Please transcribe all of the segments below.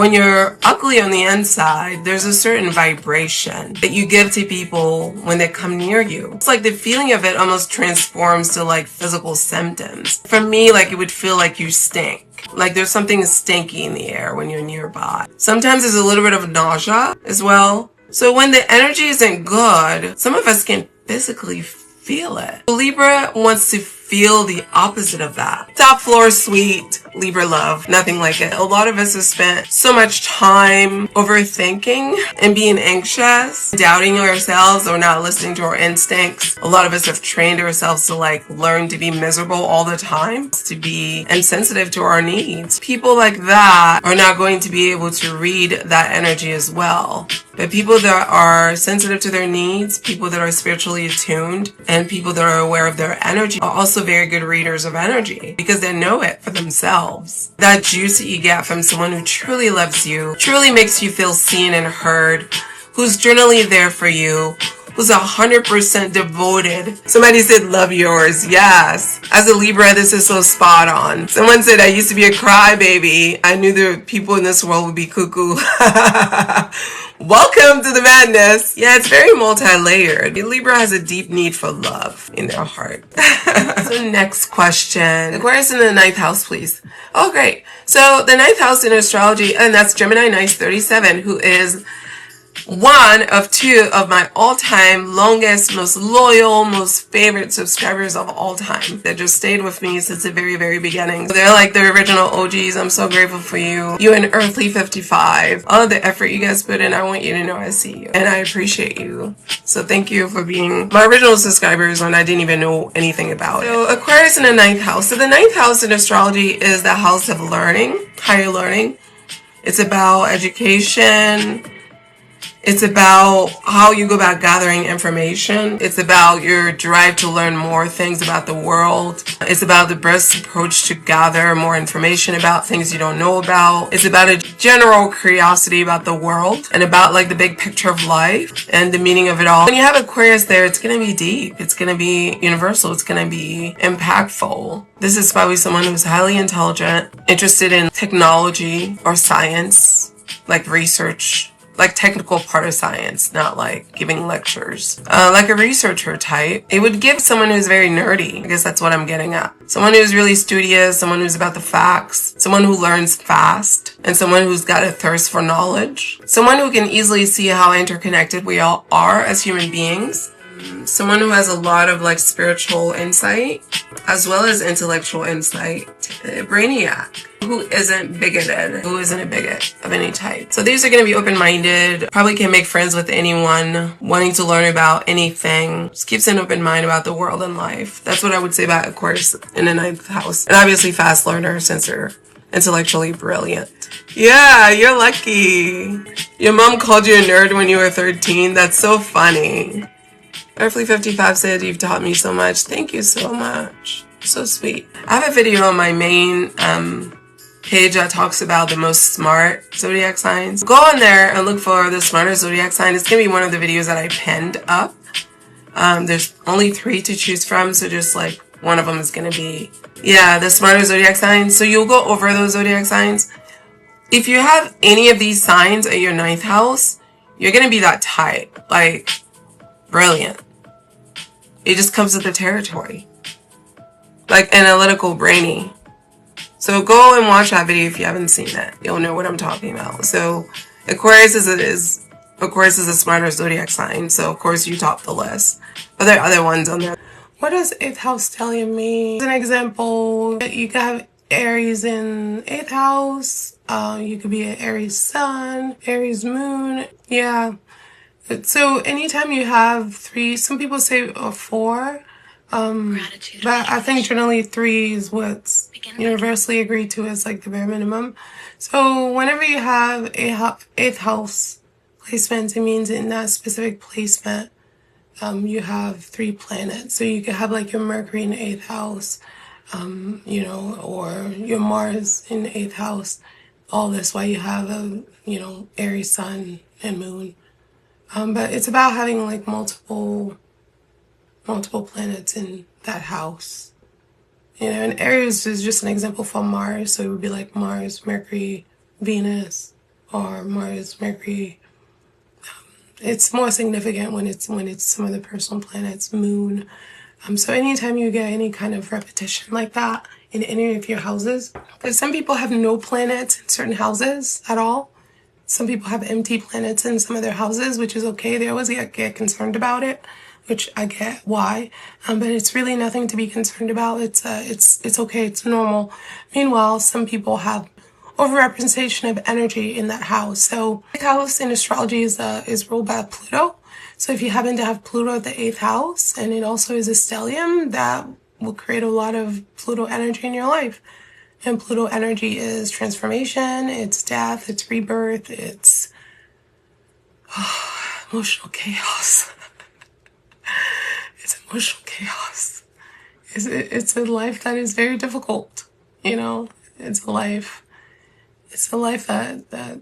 When you're ugly on the inside, there's a certain vibration that you give to people when they come near you. It's like the feeling of it almost transforms to like physical symptoms. For me, like it would feel like you stink. Like there's something stinky in the air when you're nearby. Sometimes there's a little bit of nausea as well. So when the energy isn't good, some of us can physically feel it. Libra wants to feel the opposite of that. Top floor suite, Libra love, nothing like it. A lot of us have spent so much time overthinking and being anxious, doubting ourselves or not listening to our instincts. A lot of us have trained ourselves to like learn to be miserable all the time, to be insensitive to our needs. People like that are not going to be able to read that energy as well. But people that are sensitive to their needs, people that are spiritually attuned, and people that are aware of their energy are also very good readers of energy because they know it for themselves. That juice that you get from someone who truly loves you, truly makes you feel seen and heard, who's generally there for you, who's 100% devoted. Somebody said, love yours. Yes. As a Libra, this is so spot on. Someone said, I used to be a crybaby. I knew the people in this world would be cuckoo. Welcome to the madness. Yeah, it's very multi-layered. Libra has a deep need for love in their heart. So next question. Aquarius in the 9th house, please. Oh, great. So the 9th house in astrology, and that's Gemini Nice 37, who is one of two of my all-time longest, most loyal, most favorite subscribers of all time that just stayed with me since the very, very beginning. They're like the original OGs. I'm so grateful for you. You and Earthly 55. All of the effort you guys put in, I want you to know I see you. And I appreciate you. So thank you for being my original subscribers when I didn't even know anything about it. So Aquarius in the 9th house. So the 9th house in astrology is the house of learning, higher learning. It's about education. It's about how you go about gathering information. It's about your drive to learn more things about the world. It's about the best approach to gather more information about things you don't know about. It's about a general curiosity about the world and about like the big picture of life and the meaning of it all. When you have Aquarius there, it's going to be deep. It's going to be universal. It's going to be impactful. This is probably someone who's highly intelligent, interested in technology or science, like research, like technical part of science, not like giving lectures. Like a researcher type. It would give someone who's very nerdy. I guess that's what I'm getting at. Someone who's really studious, someone who's about the facts, someone who learns fast, and someone who's got a thirst for knowledge. Someone who can easily see how interconnected we all are as human beings. Someone who has a lot of like spiritual insight as well as intellectual insight. A brainiac who isn't bigoted, who isn't a bigot of any type. So these are going to be open-minded, probably can make friends with anyone, wanting to learn about anything. Just keeps an open mind about the world and life. That's what I would say about Aquarius in the 9th house. And obviously fast learner since they're intellectually brilliant. Yeah, you're lucky. Your mom called you a nerd when you were 13. That's so funny. Earthly 55 said, you've taught me so much. Thank you so much. So sweet. I have a video on my main page that talks about the most smart zodiac signs. Go on there and look for the smarter zodiac sign. It's going to be one of the videos that I pinned up. There's only 3 to choose from, so just like one of them is going to be, yeah, the smarter zodiac signs. So you'll go over those zodiac signs. If you have any of these signs at your 9th house, you're going to be that type. Like, brilliant. It just comes with the territory. Like analytical, brainy. So go and watch that video if you haven't seen it. You'll know what I'm talking about. So Aquarius is a smarter zodiac sign. So of course you top the list. But there are other ones on there. What does 8th house tell you me? As an example, you can have Aries in 8th house. You could be an Aries sun, Aries moon. Yeah. So anytime you have 3, some people say 4, but I think generally 3 is what's universally agreed to as like the bare minimum. So whenever you have a 8th house placement, it means in that specific placement, you have 3 planets. So you could have like your Mercury in the 8th house, you know, or your Mars in the 8th house. All this while you have a, you know, Aries sun and moon. But it's about having like multiple planets in that house. You know, and Aries is just an example for Mars, so it would be like Mars, Mercury, Venus, or Mars, Mercury. It's more significant when it's some of the personal planets, Moon. So anytime you get any kind of repetition like that in any of your houses, because some people have no planets in certain houses at all. Some people have empty planets in some of their houses, which is okay. They always get concerned about it, which I get why. But it's really nothing to be concerned about. It's okay. It's normal. Meanwhile, some people have overrepresentation of energy in that house. So, eighth house in astrology is ruled by Pluto. So if you happen to have Pluto at the 8th house, and it also is a stellium, that will create a lot of Pluto energy in your life. And Pluto energy is transformation, it's death, it's rebirth, it's emotional chaos. It's emotional chaos. It's a life that is very difficult, you know? It's a life that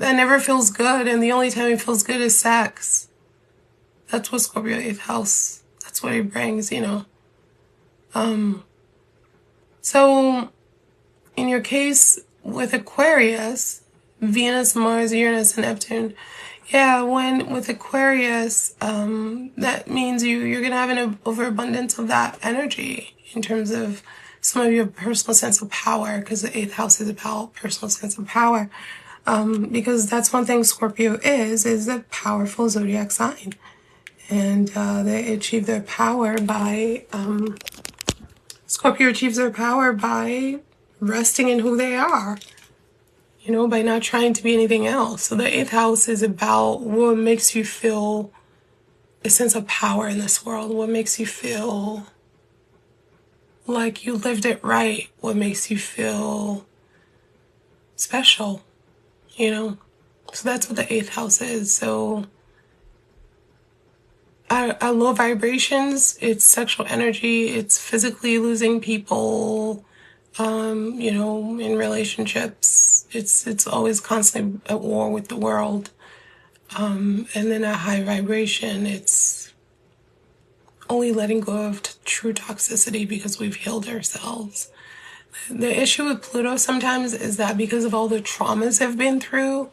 never feels good, and the only time it feels good is sex. That's what Scorpio 8th house, that's what it brings, you know. So in your case with Aquarius, Venus, Mars, Uranus, and Neptune, when with Aquarius, that means you're gonna have an overabundance of that energy in terms of some of your personal sense of power, because the 8th house is about personal sense of power. Because that's one thing Scorpio is a powerful zodiac sign. And they achieve their power by, Scorpio achieves their power by resting in who they are, you know, by not trying to be anything else. So the 8th house is about what makes you feel a sense of power in this world, what makes you feel like you lived it right, what makes you feel special, you know. So that's what the 8th house is. So at low vibrations, it's sexual energy, it's physically losing people, you know, in relationships. It's always constantly at war with the world. And then at high vibration, it's only letting go of true toxicity because we've healed ourselves. The issue with Pluto sometimes is that because of all the traumas they've been through,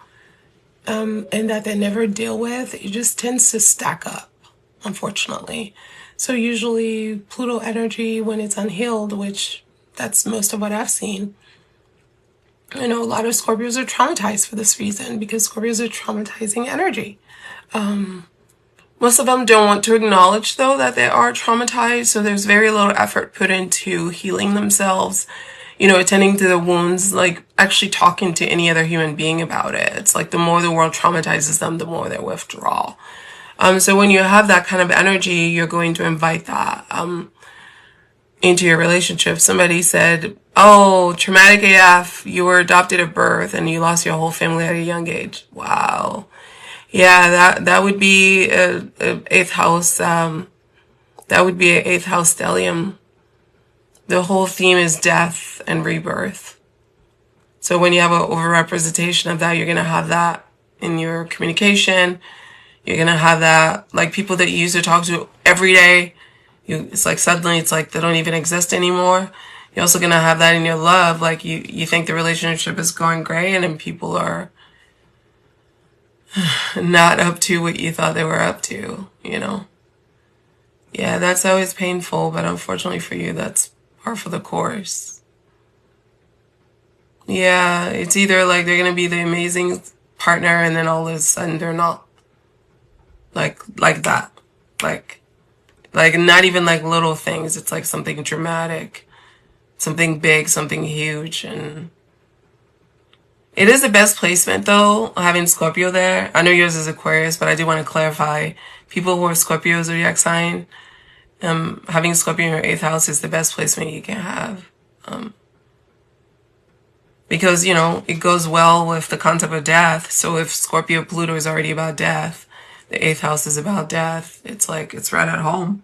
and that they never deal with, it just tends to stack up, unfortunately. So usually Pluto energy, when it's unhealed, which that's most of what I've seen, you know, a lot of Scorpios are traumatized for this reason, because Scorpios are traumatizing energy. Most of them don't want to acknowledge, though, that they are traumatized, so there's very little effort put into healing themselves, you know, attending to the wounds, like actually talking to any other human being about it. It's like the more the world traumatizes them, the more they withdraw. So when you have that kind of energy, you're going to invite that into your relationship. Somebody said, oh, traumatic AF, you were adopted at birth and you lost your whole family at a young age. Wow. Yeah, that would be a 8th house, that would be an 8th house stellium. The whole theme is death and rebirth. So when you have an overrepresentation of that, you're going to have that in your communication. You're going to have that, like people that you used to talk to every day, it's like suddenly it's like they don't even exist anymore. You're also going to have that in your love. Like you think the relationship is going great and then people are not up to what you thought they were up to, you know. Yeah, that's always painful, but unfortunately for you, that's par for the course. Yeah, it's either like they're gonna be the amazing partner and then all of a sudden they're not. Like that. Like not even like little things. It's like something dramatic, something big, something huge. And it is the best placement, though, having Scorpio there. I know yours is Aquarius, but I do want to clarify. People who are Scorpio zodiac sign, having Scorpio in your 8th house is the best placement you can have. Because, you know, it goes well with the concept of death. So if Scorpio Pluto is already about death, the 8th house is about death. It's like, it's right at home.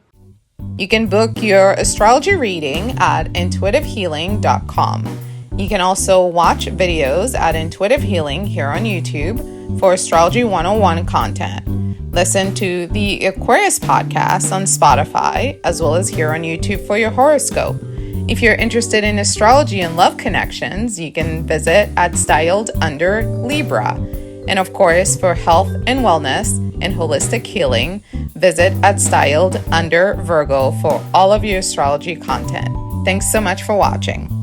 You can book your astrology reading at intuitivehealing.com. You can also watch videos at Intuitive Healing here on YouTube for Astrology 101 content. Listen to the Aquarius podcast on Spotify, as well as here on YouTube for your horoscope. If you're interested in astrology and love connections, you can visit at Styled Under Libra. And of course, for health and wellness and holistic healing, visit at Styled Under Virgo for all of your astrology content. Thanks so much for watching.